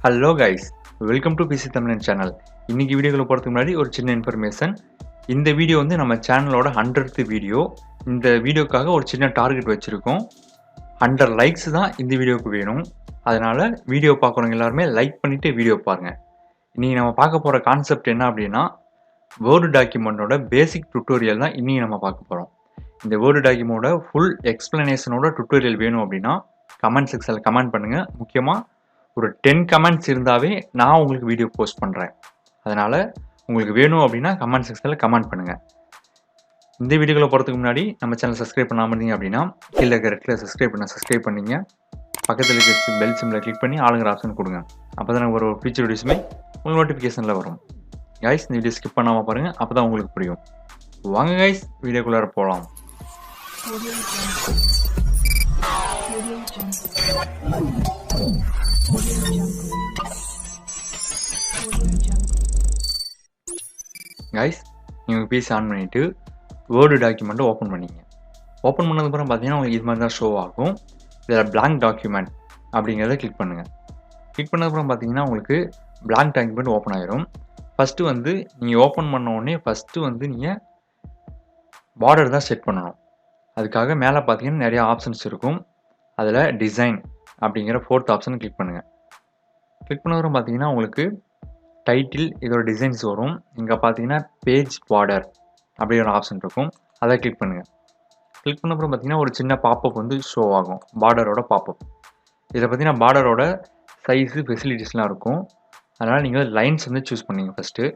Hello guys, welcome to PC Tamilan channel. இன்னைக்கு வீடியோக்குள்ள போகிறதுக்கு முன்னாடி ஒரு சின்ன இன்ஃபர்மேஷன். இந்த வீடியோ வந்து நம்ம சேனலோட 100th வீடியோ. இந்த வீடியோக்காக ஒரு சின்ன டார்கெட் வச்சுருக்கோம். 100 லைக்ஸ் தான் இந்த வீடியோவுக்கு வேணும். அதனால் வீடியோ பார்க்குறவங்க எல்லாருமே லைக் பண்ணிவிட்டு வீடியோ பாருங்கள். இன்றைக்கி நம்ம பார்க்க போகிற கான்செப்ட் என்ன அப்படின்னா, வேர்டு டாக்குமெண்ட்டோட பேசிக் டுட்டோரியல் தான் இன்றைக்கி நம்ம பார்க்க போகிறோம். இந்த வேர்டு டாக்குமெண்ட்டோட ஃபுல் எக்ஸ்ப்ளனேஷனோட டுட்டோரியல் வேணும் அப்படின்னா கமெண்ட் செக்ஷனில் கமெண்ட் பண்ணுங்கள். முக்கியமாக ஒரு 10 கமெண்ட்ஸ் இருந்தாவே நான் உங்களுக்கு வீடியோ போஸ்ட் பண்ணுறேன். அதனால் உங்களுக்கு வேணும் அப்படின்னா கமெண்ட் செக்ஷனில் கமெண்ட் பண்ணுங்கள். இந்த வீடியோக்குள்ள போகிறதுக்கு முன்னாடி நம்ம சேனல் சப்ஸ்கிரைப் பண்ணாமல் இருந்தீங்க அப்படின்னா கீழே இருக்க ரெட் கலர் சப்ஸ்கிரைப் பண்ணிங்க. பக்கத்தில் இருக்க பெல் சிம்மில் கிளிக் பண்ணி ஆளுங்கிற ஆப்ஷன் கொடுங்க. அப்போ தான் ஒரு ஃபியூச்சர் வீடியோஸுமே உங்களுக்கு நோட்டிஃபிகேஷனில் வரும். கைஸ், இந்த வீடியோ ஸ்கிப் பண்ணாமல் பாருங்கள், அப்போ தான் உங்களுக்கு புரியும். வாங்க கைஸ், வீடியோக்குள்ளார போகலாம். கைஸ், நீங்கள் பிசி ஆன் பண்ணிவிட்டு வேர்டு டாக்குமெண்ட்டை ஓப்பன் பண்ணிங்க. ஓப்பன் பண்ணதுக்கப்புறம் பார்த்தீங்கன்னா உங்களுக்கு இது மாதிரி தான் ஷோ ஆகும். இதில் பிளாங்க் டாக்குமெண்ட் அப்படிங்கிறத கிளிக் பண்ணுங்கள். கிளிக் பண்ணதுக்கப்புறம் பார்த்தீங்கன்னா உங்களுக்கு பிளாங்க் டாக்குமெண்ட் ஓப்பன் ஆயிரும். ஃபஸ்ட்டு வந்து நீங்கள் ஓப்பன் பண்ண உடனே ஃபஸ்ட்டு வந்து நீங்கள் பார்டர் தான் செட் பண்ணணும். அதுக்காக மேலே பார்த்தீங்கன்னா நிறையா ஆப்ஷன்ஸ் இருக்கும். அதில் டிசைன் அப்படிங்கிற 4th ஆப்ஷன் கிளிக் பண்ணுங்கள். கிளிக் பண்ணதுக்கப்புறம் பார்த்தீங்கன்னா உங்களுக்கு டைட்டில் இதோட டிசைன்ஸ் வரும். இங்கே பார்த்தீங்கன்னா பேஜ் பார்டர் அப்படிங்கிற ஆப்ஷன் இருக்கும். அதை கிளிக் பண்ணுங்கள். கிளிக் பண்ணப்புறம் பார்த்தீங்கன்னா ஒரு சின்ன பாப்பப் வந்து ஷோ ஆகும், பார்டரோட பாப்பப். இதில் பார்த்தீங்கன்னா பார்டரோட சைஸு ஃபெசிலிட்டிஸ்லாம் இருக்கும். அதனால் நீங்கள் லைன்ஸ் வந்து சூஸ் பண்ணிங்க. ஃபஸ்ட்டு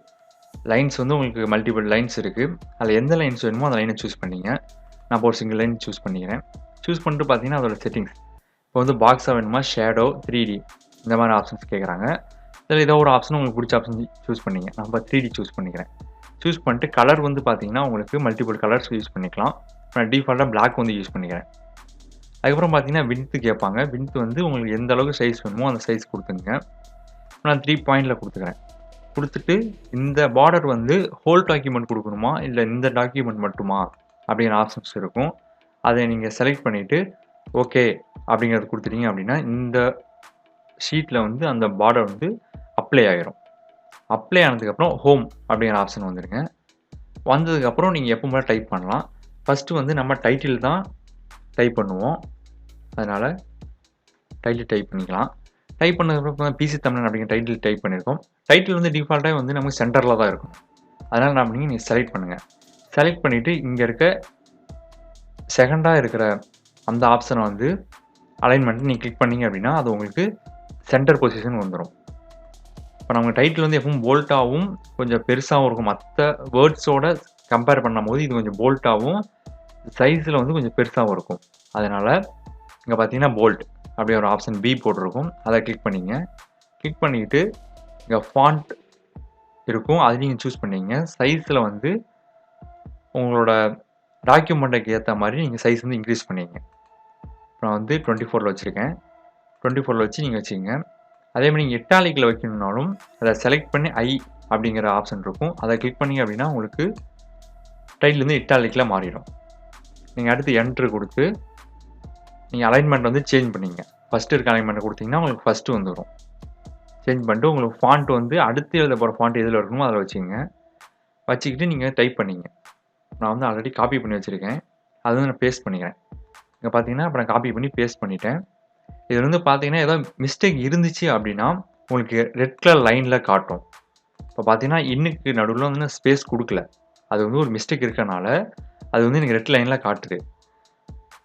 லைன்ஸ் வந்து உங்களுக்கு மல்டிபிள் லைன்ஸ் இருக்குது. அதில் எந்த லைன்ஸ் வேணுமோ அந்த லைனை சூஸ் பண்ணிங்க. நான் இப்போ ஒரு சிங்கிள் லைன் சூஸ் பண்ணிக்கிறேன். சூஸ் பண்ணிட்டு பார்த்தீங்கன்னா அதோட செட்டிங்ஸ் இப்போ வந்து பாக்ஸாக வேணுமா, ஷேடோ, 3D இந்த மாதிரி ஆப்ஷன்ஸ் கேட்குறாங்க. இதில் ஏதோ ஒரு ஆப்ஷன் உங்களுக்கு பிடிச்ச ஆப்ஷன் சூஸ் பண்ணிங்க. நான் இப்போ 3D சூஸ் பண்ணிக்கிறேன். சூஸ் பண்ணிட்டு கலர் வந்து பார்த்தீங்கன்னா உங்களுக்கு மல்டிபிள் கலர்ஸ் யூஸ் பண்ணிக்கலாம். நான் டிஃபால்ட்டாக பிளாக் வந்து யூஸ் பண்ணிக்கிறேன். அதுக்கப்புறம் பார்த்தீங்கன்னா வின்த்து கேட்பாங்க. வின்த்து வந்து உங்களுக்கு எந்த அளவுக்கு சைஸ் வேணுமோ அந்த சைஸ் கொடுத்துங்க. நான் 3 பாயிண்டில் கொடுத்துக்கிறேன். கொடுத்துட்டு இந்த பார்டர் வந்து ஹோல் டாக்குமெண்ட் கொடுக்கணுமா இல்லை இந்த டாக்குமெண்ட் மட்டுமா அப்படிங்கிற ஆப்ஷன்ஸ் இருக்கும். அதை நீங்கள் செலக்ட் பண்ணிவிட்டு ஓகே அப்படிங்கிறது கொடுத்துட்டீங்க அப்படின்னா இந்த ஷீட்டில் வந்து அந்த பார்டர் வந்து அப்ளை ஆகிரும். அப்ளை ஆனதுக்கப்புறம் ஹோம் அப்படிங்கிற ஆப்ஷன் வந்துடுங்க. வந்ததுக்கப்புறம் நீங்கள் எப்போ மேலே டைப் பண்ணலாம். ஃபஸ்ட்டு வந்து நம்ம டைட்டில் தான் டைப் பண்ணுவோம். அதனால் டைட்டில் டைப் பண்ணிக்கலாம். டைப் பண்ணதுக்கப்புறம் பிசி தமிழன் அப்படிங்கிற டைட்டில் டைப் பண்ணியிருக்கோம். டைட்டில் வந்து டிஃபால்ட்டாக வந்து நமக்கு சென்டரில் தான் இருக்கும். அதனால் என்ன பண்ணீங்க, நீங்கள் செலக்ட் பண்ணுங்கள். செலக்ட் பண்ணிவிட்டு இங்கே இருக்க செகண்டாக இருக்கிற அந்த ஆப்ஷனை வந்து அலைன்மெண்ட் நீங்கள் கிளிக் பண்ணிங்க அப்படின்னா அது உங்களுக்கு சென்டர் பொசிஷன் வந்துடும். இப்போ நம்ம டைட்டில் வந்து எப்பவும் போல்ட்டாகவும் கொஞ்சம் பெருசாகவும் இருக்கும். மற்ற வேர்ட்ஸோட கம்பேர் பண்ணும்போது இது கொஞ்சம் போல்ட்டாகவும் சைஸில் வந்து கொஞ்சம் பெருசாகவும் இருக்கும். அதனால் இங்கே பார்த்தீங்கன்னா போல்ட் அப்படி ஒரு ஆப்ஷன் பி போட்டிருக்கும். அதை கிளிக் பண்ணிங்க. கிளிக் பண்ணிக்கிட்டு இங்கே ஃபாண்ட் இருக்கும், அது நீங்கள் சூஸ் பண்ணிங்க. சைஸில் வந்து உங்களோட டாக்குமெண்ட்டுக்கு ஏற்ற மாதிரி நீங்கள் சைஸ் வந்து இன்க்ரீஸ் பண்ணிங்க. நான் வந்து 24 வச்சுருக்கேன். 24 வச்சு நீங்கள் வச்சுக்கோங்க. அதே மாதிரி நீங்கள் இட்டாலிக்கில் வைக்கணுன்னாலும் அதை செலக்ட் பண்ணி ஐ அப்படிங்கிற ஆப்ஷன் இருக்கும். அதை கிளிக் பண்ணிங்க அப்படின்னா உங்களுக்கு டைட்டில் வந்து இட்டாலிக்கில் மாறிடும். நீங்கள் அடுத்து என்ட்ரு கொடுத்து நீங்கள் அலைன்மெண்ட் வந்து சேஞ்ச் பண்ணிங்க. ஃபஸ்ட்டு இருக்க அலைன்மெண்ட் கொடுத்தீங்கன்னா உங்களுக்கு ஃபஸ்ட்டு வந்துடும். சேஞ்ச் பண்ணிட்டு உங்களுக்கு ஃபாண்ட் வந்து அடுத்து எழுத போகிற ஃபாண்ட் எதில் இருக்கணுமோ அதில் வச்சுக்கோங்க. வச்சுக்கிட்டு நீங்கள் டைப் பண்ணிங்க. நான் வந்து ஆல்ரெடி காப்பி பண்ணி வச்சுருக்கேன். அது வந்து நான் பேஸ்ட் பண்ணிக்கிறேன். இங்கே பார்த்தீங்கன்னா இப்போ நான் காப்பி பண்ணி பேஸ்ட் பண்ணிட்டேன். இதில் வந்து பார்த்தீங்கன்னா ஏதோ மிஸ்டேக் இருந்துச்சு அப்படின்னா உங்களுக்கு ரெட் கலர் லைனில் காட்டும். இப்போ பார்த்தீங்கன்னா இன்னுக்கு நடுவில் வந்து ஸ்பேஸ் கொடுக்கல. அது வந்து ஒரு மிஸ்டேக் இருக்கனால அது வந்து எனக்கு ரெட் லைனில் காட்டுது.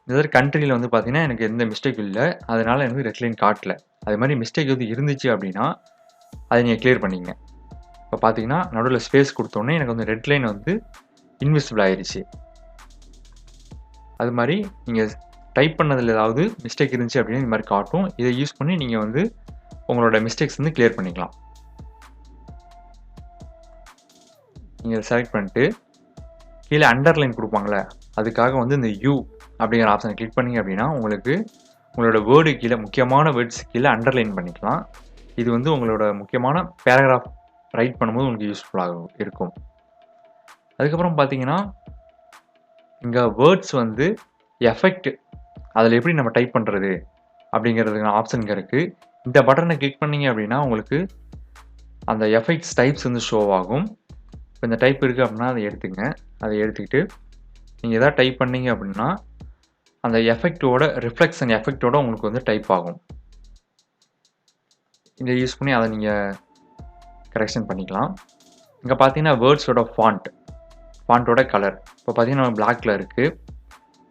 இந்த கண்ட்ரியில் வந்து பார்த்தீங்கன்னா எனக்கு எந்த மிஸ்டேக் இல்லை, அதனால் எனக்கு ரெட் லைன் காட்டல. அது மாதிரி மிஸ்டேக் எது இருந்துச்சு அப்படின்னா அதை நீங்கள் கிளியர் பண்ணிங்க. இப்போ பார்த்தீங்கன்னா நடுவில் ஸ்பேஸ் கொடுத்தோன்னே எனக்கு வந்து ரெட் லைன் வந்து இன்விசிபிள் ஆயிடுச்சு. அது மாதிரி நீங்கள் டைப் பண்ணதில் ஏதாவது மிஸ்டேக் இருந்துச்சு அப்படின்னு இந்த மாதிரி காட்டும். இதை யூஸ் பண்ணி நீங்கள் வந்து உங்களோட மிஸ்டேக்ஸ் வந்து கிளியர் பண்ணிக்கலாம். நீங்கள் செலக்ட் பண்ணிட்டு கீழே அண்டர்லைன் கொடுப்பாங்களே அதுக்காக வந்து இந்த யூ அப்படிங்கிற ஆப்ஷனை கிளிக் பண்ணிங்க அப்படின்னா உங்களுக்கு உங்களோட வேர்டு கீழே முக்கியமான வேர்ட்ஸ் கீழே அண்டர்லைன் பண்ணிக்கலாம். இது வந்து உங்களோட முக்கியமான பேராகிராஃப் ரைட் பண்ணும்போது உங்களுக்கு யூஸ்ஃபுல்லாக இருக்கும். அதுக்கப்புறம் பார்த்தீங்கன்னா இங்கே வேர்ட்ஸ் வந்து எஃபெக்ட் அதில் எப்படி நம்ம டைப் பண்ணுறது அப்படிங்கிறதுக்கான ஆப்ஷன் இருக்குது. இந்த பட்டனை கிளிக் பண்ணீங்க அப்படின்னா உங்களுக்கு அந்த எஃபெக்ட்ஸ் டைப்ஸ் வந்து ஷோ ஆகும். இப்போ இந்த டைப் இருக்குது அப்படின்னா அதை எடுத்துக்கங்க. அதை எடுத்துக்கிட்டு நீங்கள் எதாவது டைப் பண்ணீங்க அப்படின்னா அந்த எஃபெக்டோட ரிஃப்ளெக்ஷன் எஃபெக்டோட உங்களுக்கு வந்து டைப் ஆகும். இதை யூஸ் பண்ணி அதை நீங்கள் கரெக்ஷன் பண்ணிக்கலாம். இங்கே பார்த்தீங்கன்னா வேர்ட்ஸோட ஃபாண்ட்டோட கலர் இப்போ பார்த்தீங்கன்னா பிளாக்ல இருக்குது.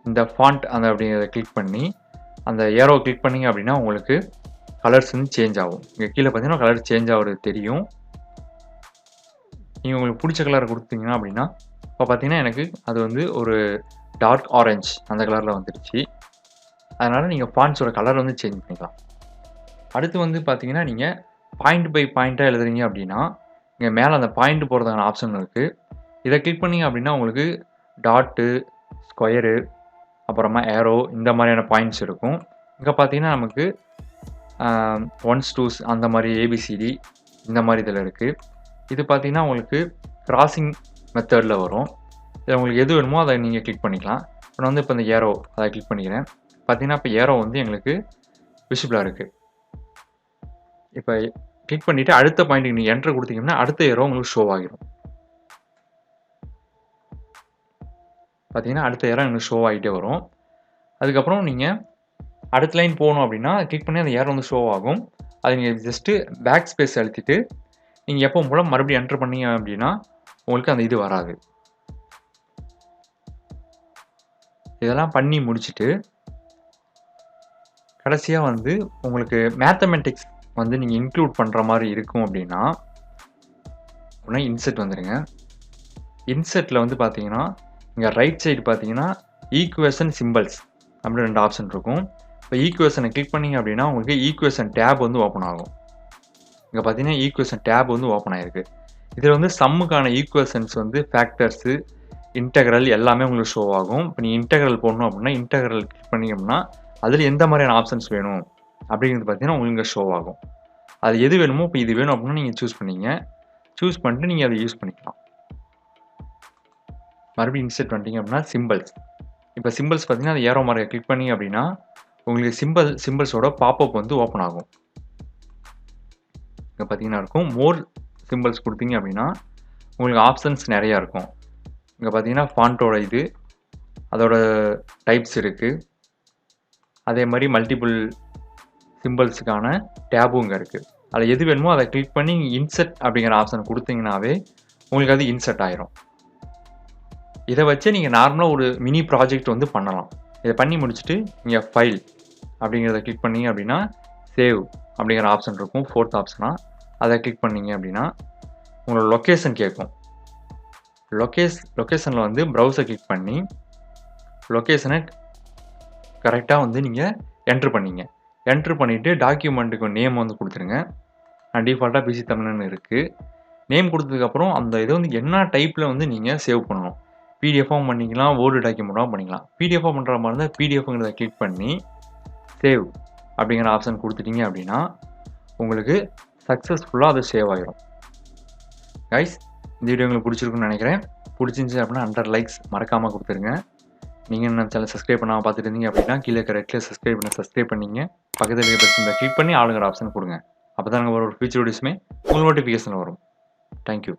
இந்த ஃபாண்ட் அந்த அப்படிங்கிறத கிளிக் பண்ணி அந்த ஏரோ கிளிக் பண்ணிங்க அப்படின்னா உங்களுக்கு கலர்ஸ் வந்து சேஞ்ச் ஆகும். இங்கே கீழே பார்த்தீங்கன்னா கலர் சேஞ்ச் ஆகிறது தெரியும். நீங்கள் உங்களுக்கு பிடிச்ச கலரை கொடுத்தீங்கன்னா அப்படின்னா இப்போ பார்த்தீங்கன்னா எனக்கு அது வந்து ஒரு டார்க் ஆரஞ்ச் அந்த கலரில் வந்துடுச்சு. அதனால் நீங்கள் ஃபாண்ட்ஸோட கலர் வந்து சேஞ்ச் பண்ணிக்கலாம். அடுத்து வந்து பார்த்தீங்கன்னா நீங்கள் பாயிண்ட் பை பாயிண்ட்டாக எழுதுறீங்க அப்படின்னா இங்கே மேலே அந்த பாயிண்ட் போகிறதுக்கான ஆப்ஷன் இருக்குது. இதை கிளிக் பண்ணிங்க அப்படின்னா உங்களுக்கு டாட்டு, ஸ்கொயரு, அப்புறமா ஏரோ இந்த மாதிரியான பாயிண்ட்ஸ் இருக்கும். இங்கே பார்த்தீங்கன்னா நமக்கு 1s 2s அந்த மாதிரி ஏபிசிடி இந்த மாதிரி இதில் இருக்குது. இது பார்த்தீங்கன்னா உங்களுக்கு கிராசிங் மெத்தடில் வரும். இதில் உங்களுக்கு எது வேணுமோ அதை நீங்கள் கிளிக் பண்ணிக்கலாம். இப்போ நான் வந்து இப்போ இந்த ஏரோ அதை கிளிக் பண்ணிக்கிறேன். பார்த்தீங்கன்னா இப்போ ஏரோ வந்து எங்களுக்கு விசிபிளாக இருக்குது. இப்போ கிளிக் பண்ணிவிட்டு அடுத்த பாயிண்ட்டுக்கு நீங்கள் என்ட்ரு கொடுத்தீங்கன்னா அடுத்த ஏரோ உங்களுக்கு ஷோ ஆகிடும். பார்த்தீங்கன்னா அடுத்த ஏரோ உங்களுக்கு ஷோ ஆகிட்டே வரும். அதுக்கப்புறம் நீங்கள் அடுத்த லைன் போகணும் அப்படின்னா கிளிக் பண்ணி அந்த ஏரோ வந்து ஷோ ஆகும். அது நீங்கள் ஜஸ்ட்டு பேக் ஸ்பேஸ் அழுத்திட்டு நீங்கள் எப்போ போல மறுபடியும் என்ட்ரு பண்ணீங்க அப்படின்னா உங்களுக்கு அந்த இது வராது. இதெல்லாம் பண்ணி முடிச்சுட்டு கடைசியாக வந்து உங்களுக்கு மேத்தமெட்டிக்ஸ் வந்து நீங்கள் இன்க்ளூட் பண்ணுற மாதிரி இருக்கும் அப்படின்னா இன்செர்ட் வந்துடுங்க. இன்செர்ட்டில் வந்து பார்த்தீங்கன்னா இங்கே ரைட் சைடு பார்த்தீங்கன்னா ஈக்குவேஷன் சிம்பிள்ஸ் அப்படின்னு 2 ஆப்ஷன் இருக்கும். இப்போ ஈக்குவேஷனை கிளிக் பண்ணிங்க அப்படின்னா உங்களுக்கு ஈக்குவேஷன் டேப் வந்து ஓப்பன் ஆகும். இங்கே பார்த்தீங்கன்னா ஈக்குவேஷன் டேப் வந்து ஓப்பன் ஆகிருக்கு. இதில் வந்து சம்முக்கான ஈக்குவேஷன்ஸ் வந்து ஃபேக்டர்ஸு, இன்டெக்ரல் எல்லாமே உங்களுக்கு ஷோ ஆகும். இப்போ நீங்கள் இன்டெக்ரல் போடணும் அப்படின்னா இன்டெக்ரல் கிளிக் பண்ணிங்க அப்படின்னா அதில் எந்த மாதிரியான ஆப்ஷன்ஸ் வேணும் அப்படிங்கிறது பார்த்தீங்கன்னா உங்களுக்கு ஷோ ஆகும். அது எது வேணுமோ இப்போ இது வேணும் அப்படின்னா நீங்கள் சூஸ் பண்ணிட்டு நீங்கள் அதை யூஸ் பண்ணிக்கலாம். மறுபடியும் இன்செர்ட் பண்ணிட்டீங்க அப்படின்னா சிம்பிள்ஸ். இப்போ சிம்பிள்ஸ் பார்த்தீங்கன்னா அந்த ஏரோ மார்க்கை கிளிக் பண்ணி அப்படின்னா உங்களுக்கு சிம்பிள்ஸோட பாப்அப் வந்து ஓப்பன் ஆகும். இங்கே பார்த்தீங்கன்னா இருக்கும் மோர் சிம்பிள்ஸ் கொடுத்தீங்க அப்படின்னா உங்களுக்கு ஆப்ஷன்ஸ் நிறையா இருக்கும். இங்கே பார்த்தீங்கன்னா ஃபாண்ட்டோட இது அதோட டைப்ஸ் இருக்குது. அதே மாதிரி மல்டிபிள் சிம்பிள்ஸுக்கான டேபும் இங்கே இருக்குது. அதில் எது வேணுமோ அதை கிளிக் பண்ணி இன்செர்ட் அப்படிங்கிற ஆப்ஷன் கொடுத்தீங்கன்னாவே உங்களுக்கு அது இன்செர்ட் ஆயிரும். இதை வச்சு நீங்கள் நார்மலாக ஒரு மினி ப்ராஜெக்ட் வந்து பண்ணலாம். இதை பண்ணி முடிச்சுட்டு நீங்கள் ஃபைல் அப்படிங்கிறத கிளிக் பண்ணிங்க அப்படின்னா சேவ் அப்படிங்கிற ஆப்ஷன் இருக்கும் 4th ஆப்ஷனாக. அதை கிளிக் பண்ணிங்க அப்படின்னா உங்களோட லொக்கேஷன் கேட்கும். லொக்கேஷனில் வந்து ப்ரௌசர் கிளிக் பண்ணி லொக்கேஷனை கரெக்டாக வந்து நீங்கள் என்ட்ரு பண்ணிவிட்டு டாக்குமெண்ட்டுக்கு நேம் வந்து கொடுத்துருங்க. டிஃபால்ட்டாக பிசி தமிழன் இருக்குது. நேம் கொடுத்ததுக்கப்புறம் அந்த இதை வந்து என்ன டைப்பில் வந்து நீங்கள் சேவ் பண்ணணும். பிடிஎஃபாகவும் பண்ணிக்கலாம், வேர்டு டாக்குமெண்ட்டாகவும் பண்ணிக்கலாம். பிடிஎஃபாக பண்ணுற மாதிரி இருந்தால் பிடிஎஃப்ங்கிறத கிளிக் பண்ணி சேவ் அப்படிங்கிற ஆப்ஷன் கொடுத்துட்டீங்க அப்படின்னா உங்களுக்கு சக்ஸஸ்ஃபுல்லாக அது சேவ் ஆகிடும். கைஸ், இந்த வீடியோ உங்களுக்கு பிடிச்சிருக்குன்னு நினைக்கிறேன். பிடிச்சிருந்துச்சி அப்படின்னா 100 லைக்ஸ் மறக்காமல் கொடுத்துருங்க. நீங்கள் என்ன சேனல் சப்ஸ்கிரைப் பண்ணாமல் பார்த்துட்டு இருந்தீங்க அப்படின்னா கீழே இருக்கிற ரெட்டில் சப்ஸ்கிரைப் பண்ணிங்க. பக்கத்தில் இருக்கிற பெல் கிளிக் பண்ணி ஆளுங்கிற ஆப்ஷன் கொடுங்க. அப்போ தான் நாங்கள் ஒரு ஃபியூச்சர் வீடியோஸுமே உங்களுக்கு நோட்டிஃபிகேஷன் வரும். தேங்க்யூ.